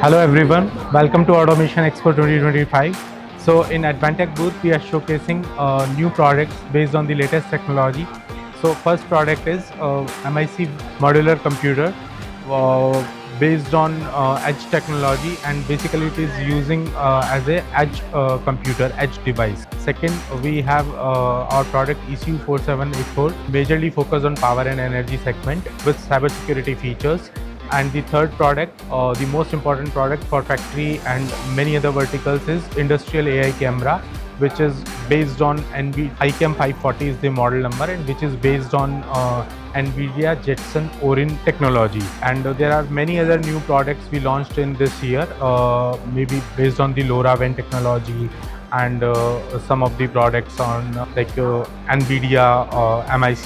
Hello everyone, welcome to Automation Expo 2025. So in Advantech booth, we are showcasing new products based on the latest technology. So first product is MIC modular computer uh, based on edge technology, and basically it is using as a edge computer, edge device. Second, we have our product ECU 4784, majorly focused on power and energy segment with cybersecurity features. And the third product, the most important product for factory and many other verticals, is industrial AI camera, which is based on ICAM 540 is the model number, and which is based on NVIDIA Jetson Orin technology. And there are many other new products we launched in this year, maybe based on the LoRaWAN technology, and some of the products on NVIDIA MIC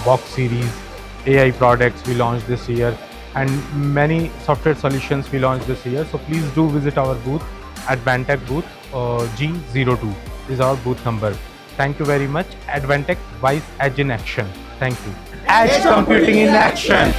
box series AI products we launched this year, and many software solutions we launched this year. So please do visit our booth, Advantech booth G02 is our booth number. Thank you very much. Advantech Wise Edge in Action. Thank you. Edge computing in action.